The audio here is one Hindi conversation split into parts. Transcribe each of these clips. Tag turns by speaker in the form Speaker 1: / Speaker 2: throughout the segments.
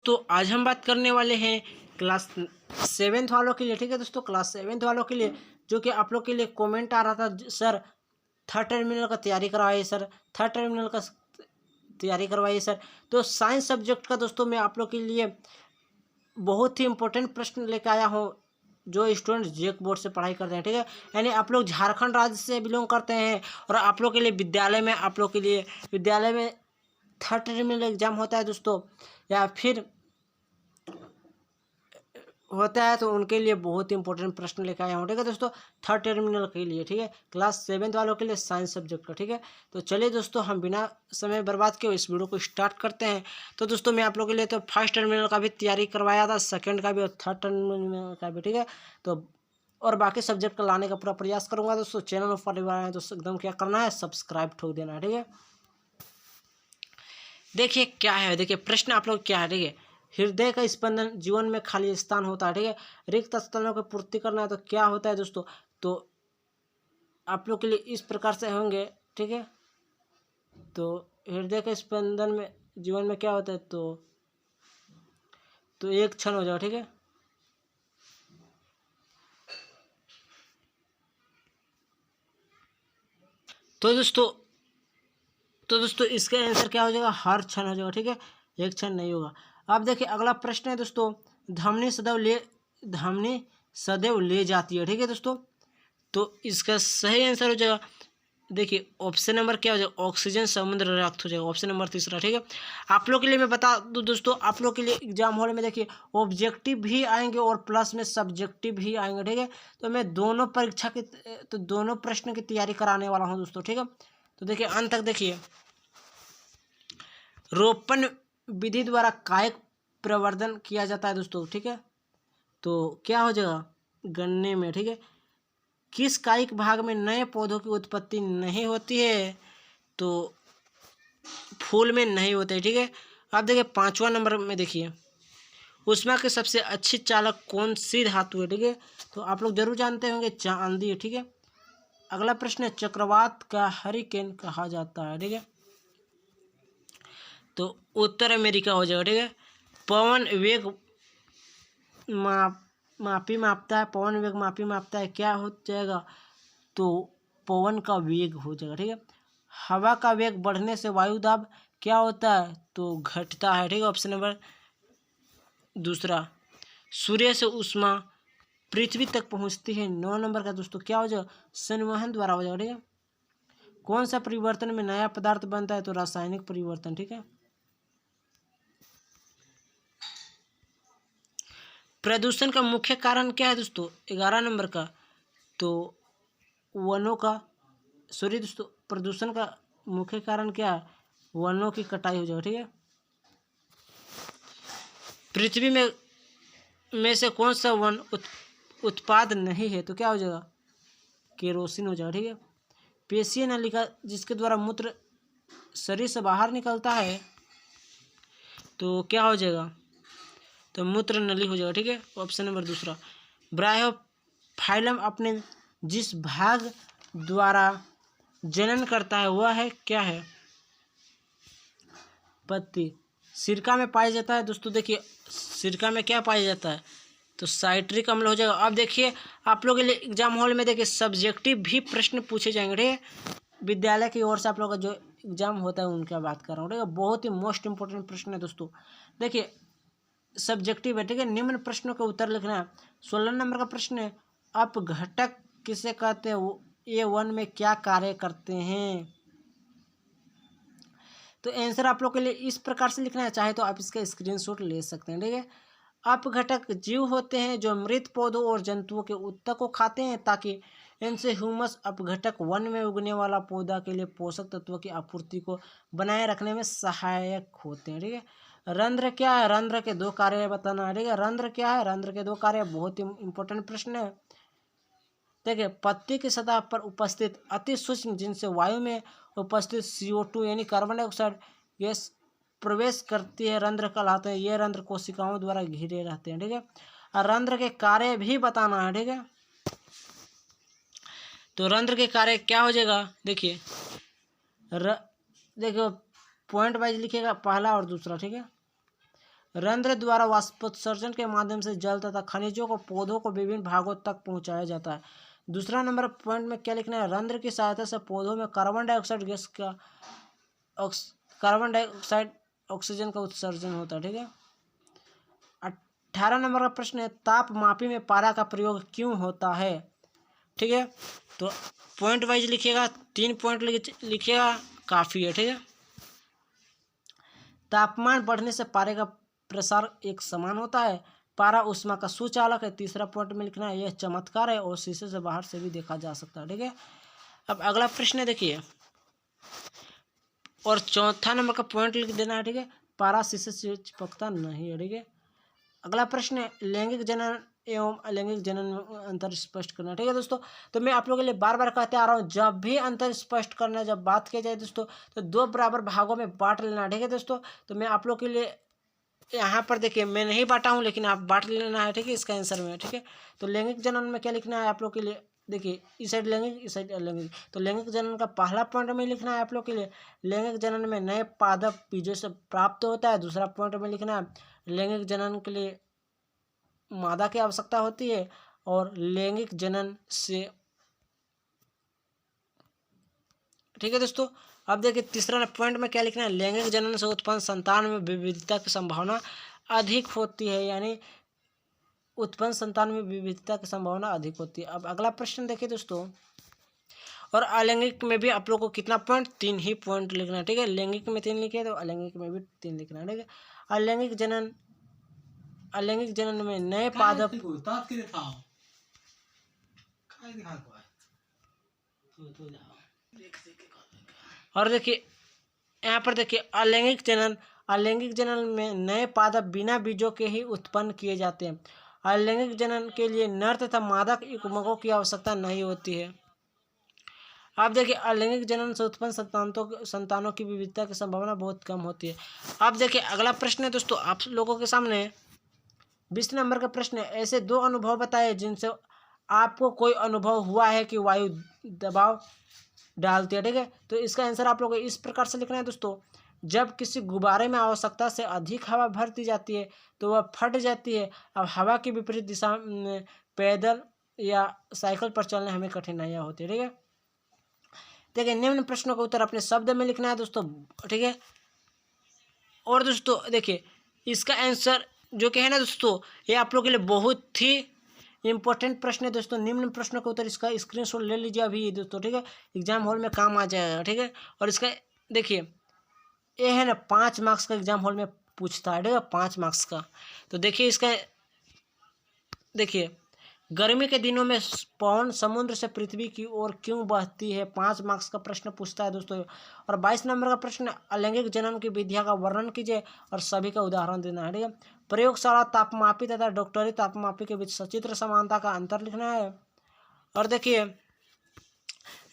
Speaker 1: दोस्तों आज हम बात करने वाले हैं क्लास 7th वालों के लिए। ठीक है दोस्तों, क्लास 7th वालों के लिए जो कि आप लोग के लिए कमेंट आ रहा था, सर थर्ड टर्मिनल का तैयारी करवाइए, सर थर्ड टर्मिनल का तैयारी करवाइए सर। तो साइंस सब्जेक्ट का दोस्तों मैं आप लोग के लिए बहुत ही इंपॉर्टेंट प्रश्न लेकर आया हूँ जो स्टूडेंट जेक बोर्ड से पढ़ाई करते हैं। ठीक है, यानी आप लोग झारखंड राज्य से बिलोंग करते हैं और आप लोग के लिए विद्यालय में थर्ड टर्मिनल एग्जाम होता है दोस्तों, या फिर होता है, तो उनके लिए बहुत ही इंपॉर्टेंट प्रश्न लेकर आया हूँ। ठीक है दोस्तों, थर्ड टर्मिनल के लिए, ठीक है, क्लास 7th वालों के लिए साइंस सब्जेक्ट का। ठीक है, तो चलिए दोस्तों हम बिना समय बर्बाद किए इस वीडियो को स्टार्ट करते हैं। तो दोस्तों मैं आप लोगों के लिए तो फर्स्ट टर्मिनल का भी तैयारी करवाया था, सेकंड का भी और थर्ड टर्मिनल का भी। ठीक है, तो और बाकी सब्जेक्ट का लाने का पूरा प्रयास करूँगा दोस्तों। चैनल में पहली बार आए तो एकदम क्या करना है, सब्सक्राइब ठोक देना है। ठीक है, देखिए क्या है, देखिए प्रश्न आप लोग क्या है। ठीक है, हृदय का स्पंदन जीवन में खाली स्थान होता है। ठीक है, रिक्त स्थानों की पूर्ति करना है तो क्या होता है दोस्तों, तो आप लोग के लिए इस प्रकार से होंगे। ठीक है, तो हृदय के स्पंदन में जीवन में क्या होता है, तो एक क्षण हो जाओ। ठीक है, तो दोस्तों इसका आंसर क्या हो जाएगा, हर क्षण हो जाएगा। ठीक है, एक क्षण नहीं होगा। अब देखिए अगला प्रश्न है दोस्तों, धमनी सदैव ले जाती है। ठीक है दोस्तों, तो इसका सही आंसर हो जाएगा, देखिए ऑप्शन नंबर क्या हो जाएगा, ऑक्सीजन समुद्र रक्त हो जाएगा, ऑप्शन नंबर तीसरा। ठीक है, आप लोग के लिए मैं बता दूं दोस्तों, आप लोग के लिए एग्जाम हॉल में देखिए ऑब्जेक्टिव भी आएंगे और प्लस में सब्जेक्टिव भी आएंगे। ठीक है, तो मैं दोनों परीक्षा की तो दोनों प्रश्न की तैयारी कराने वाला हूं दोस्तों। ठीक है, तो देखिए अंत तक देखिए, रोपण विधि द्वारा कायक प्रवर्धन किया जाता है दोस्तों। ठीक है, तो क्या हो जाएगा, गन्ने में। ठीक है, किस कायिक भाग में नए पौधों की उत्पत्ति नहीं होती है, तो फूल में नहीं होते है। ठीक है, अब देखिए 5वां नंबर में देखिए, ऊष्मा की सबसे अच्छी चालक कौन सी धातु है। ठीक है, तो आप लोग जरूर जानते होंगे चांदी है। ठीक है, अगला प्रश्न है, चक्रवात का हरिकेन कहा जाता है। ठीक है, तो उत्तर अमेरिका हो जाएगा। ठीक है, पवन वेग मापता है, पवन वेग मापता है, क्या हो जाएगा, तो पवन का वेग हो जाएगा। ठीक है, हवा का वेग बढ़ने से वायु दाब क्या होता है, तो घटता है। ठीक है, ऑप्शन नंबर दूसरा। सूर्य से ऊष्मा पृथ्वी तक पहुंचती है, 9 नंबर का दोस्तों, क्या हो जाएगा, संवहन द्वारा हो जाएगा। ठीक है, कौन सा परिवर्तन में नया पदार्थ बनता है, तो रासायनिक परिवर्तन। ठीक है, प्रदूषण का मुख्य कारण क्या है दोस्तों, 11 नंबर का, तो वनों का सॉरी दोस्तों, प्रदूषण का मुख्य कारण क्या है, वनों की कटाई हो जाएगा। ठीक है, पृथ्वी में से कौन सा वन उत्पाद नहीं है, तो क्या हो जाएगा, केरोसिन हो जाएगा। ठीक है, पेशीय नलिका जिसके द्वारा मूत्र शरीर से बाहर निकलता है, तो क्या हो जाएगा, तो मूत्र नली हो जाएगा। ठीक है, ऑप्शन नंबर दूसरा। ब्रायोफाइलम अपने जिस भाग द्वारा जनन करता है वह है क्या है, पत्ती। सिरका में पाया जाता है दोस्तों, देखिए सिरका में क्या पाया जाता है, तो साइट्रिक अम्ल हो जाएगा। अब देखिए आप लोगों के लिए एग्जाम हॉल में देखिए सब्जेक्टिव भी प्रश्न पूछे जाएंगे। ठीक है, विद्यालय की ओर से आप लोगों का जो एग्जाम होता है उनका बात कर रहा हूँ। ठीक है, बहुत ही मोस्ट इंपॉर्टेंट प्रश्न है दोस्तों। देखिए सब्जेक्टिव है। ठीक है, निम्न प्रश्नों का उत्तर लिखना है। 16 नंबर का प्रश्न है, अपघटक किसे कहते हैं, ये वन में क्या कार्य करते हैं, तो आंसर आप लोग के लिए इस प्रकार से लिखना है, चाहे तो आप इसका स्क्रीनशॉट ले सकते हैं। ठीक है, अपघटक जीव होते हैं जो मृत पौधों और जंतुओं के उत्तक को खाते हैं ताकि इनसे ह्यूमस। अपघटक वन में उगने वाला पौधा के लिए पोषक तत्वों की आपूर्ति को बनाए रखने में सहायक होते हैं। ठीक है, रंध्र क्या है, रंध्र के 2 कार्य बताना है। ठीक है, रंध्र क्या है, रंध्र के 2 कार्य, बहुत ही इंपॉर्टेंट प्रश्न है। देखिए पत्ती की सतह पर उपस्थित अति सूक्ष्म जिनसे वायु में उपस्थित CO2 यानी कार्बन डाइऑक्साइड गैस प्रवेश करती है, रंध्र कहलाते हैं। ये रंध्र कोशिकाओं द्वारा घिरे रहते हैं। ठीक है, और रंध्र के कार्य भी बताना है। ठीक है, तो रंध्र के कार्य क्या हो जाएगा, देखिए देखिए पॉइंट वाइज लिखिएगा, पहला और दूसरा। ठीक है, रंध्र द्वारा वाष्पोत्सर्जन के माध्यम से जल तथा खनिजों को पौधों को विभिन्न भागों तक पहुंचाया जाता है। दूसरा नंबर पॉइंट में क्या लिखना है, रंध्र की सहायता से पौधों में कार्बन डाइऑक्साइड गैस का कार्बन डाइऑक्साइड ऑक्सीजन का उत्सर्जन होता है। ठीक है। 18 नंबर का प्रश्न है, तापमापी में पारा का प्रयोग क्यों होता है। ठीक है, तो पॉइंट वाइज लिखिएगा, 3 पॉइंट लिखिएगा, काफ़ी है। ठीक है। तापमान बढ़ने से पारे का प्रसार एक समान होता है। पारा ऊष्मा का सुचालक है। तीसरा पॉइंट में लिखना है, यह चमत्कार है और शीशे से बाहर से भी देखा जा सकता है। ठीक है। अब अगला प्रश्न देखिए, और चौथा नंबर का पॉइंट लिख देना है। ठीक है, पारा शीशे से चिपकता नहीं है। ठीक है। अगला प्रश्न है, लैंगिक जनन एवं अलैंगिक जनन में अंतर स्पष्ट करना। ठीक है दोस्तों, तो मैं आप लोगों के लिए बार बार कहते आ रहा हूँ, जब भी अंतर स्पष्ट करना, जब बात की जाए दोस्तों, तो 2 बराबर भागों में बांट लेना। ठीक है दोस्तों, तो मैं आप लोग के लिए यहाँ पर देखिए, मैं नहीं बांटा हूँ, लेकिन आप बांट लेना है। ठीक है, इसका आंसर में। ठीक है, तो लैंगिक जनन में क्या लिखना है आप लोग के लिए, देखिए इस साइड लैंगिक, इस साइड अलैंगिक। तो लैंगिक जनन का पहला पॉइंट में लिखना है आप लोग के लिए, लैंगिक जनन में नए पादप बीजों से प्राप्त होता है। दूसरा पॉइंट में लिखना है, लैंगिक जनन के लिए मादा की आवश्यकता होती है और लैंगिक जनन से। ठीक है दोस्तों, अब देखिए तीसरा पॉइंट में क्या लिखना है, लैंगिक जनन से उत्पन्न संतान में विविधता की संभावना अधिक होती है, यानी उत्पन्न संतान में विविधता की संभावना अधिक होती है। अब अगला प्रश्न देखिए दोस्तों, और अलैंगिक में भी आप लोग को कितना पॉइंट, 3 ही पॉइंट लिखना है। ठीक है, लैंगिक में 3 लिखे तो अलैंगिक में भी 3 लिखना है। ठीक है, अलैंगिक जनन में नए पादप और देखिए यहाँ पर देखिए, अलैंगिक जनन में नए पादप बिना बीजों के ही उत्पन्न किए जाते हैं। अलैंगिक जनन के लिए नर तथा मादा युग्मकों की आवश्यकता नहीं होती है। आप देखिए, अलैंगिक जनन से उत्पन्न संतानों की विविधता की संभावना बहुत कम होती है। आप देखिए अगला प्रश्न है दोस्तों आप लोगों के सामने, 20 नंबर का प्रश्न है, ऐसे 2 अनुभव बताए जिनसे आपको कोई अनुभव हुआ है कि वायु दबाव डालती है। ठीक है, तो इसका आंसर आप लोगों को इस प्रकार से लिखना है दोस्तों, जब किसी गुब्बारे में आवश्यकता से अधिक हवा भर दी जाती है तो वह फट जाती है। अब हवा की विपरीत दिशा में पैदल या साइकिल पर चलने हमें कठिनाइयाँ होती है। ठीक है, देखिए निम्न प्रश्नों का उत्तर अपने शब्द में लिखना है दोस्तों। ठीक है, और दोस्तों देखिए इसका आंसर जो कि है ना दोस्तों, ये आप लोगों के लिए बहुत ही इंपॉर्टेंट प्रश्न है दोस्तों। निम्न प्रश्नों का उत्तर इसका स्क्रीनशॉट ले लीजिए अभी दोस्तों। ठीक है, एग्जाम हॉल में काम आ जाएगा। ठीक है, और इसका देखिए ये है ना 5 मार्क्स का एग्जाम हॉल में पूछता है। ठीक है, 5 मार्क्स का। तो देखिए इसका, देखिए गर्मी के दिनों में पवन समुद्र से पृथ्वी की ओर क्यों बहती है, 5 मार्क्स का प्रश्न पूछता है दोस्तों। और 22 नंबर का प्रश्न, अलैंगिक जनन की विधिया का वर्णन कीजिए और सभी का उदाहरण देना है। ठीक है, प्रयोगशाला तापमापी तथा डॉक्टरी तापमापी के बीच सचित्र समानता का अंतर लिखना है। और देखिए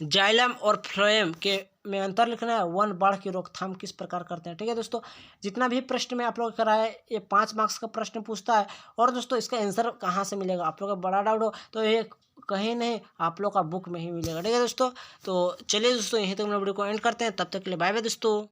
Speaker 1: जाइलम और फ्लोएम के में अंतर लिखना है। वन बाढ़ की रोकथाम किस प्रकार करते हैं। ठीक है दोस्तों, जितना भी प्रश्न में आप लोग कराए ये 5 मार्क्स का प्रश्न पूछता है। और दोस्तों इसका आंसर कहाँ से मिलेगा, आप लोग का बड़ा डाउट हो तो ये कहीं नहीं, आप लोग का बुक में ही मिलेगा। ठीक है दोस्तों, तो चलिए दोस्तों यहीं तक हम वीडियो को एंड करते हैं। तब तक के लिए बाय बाय दोस्तों।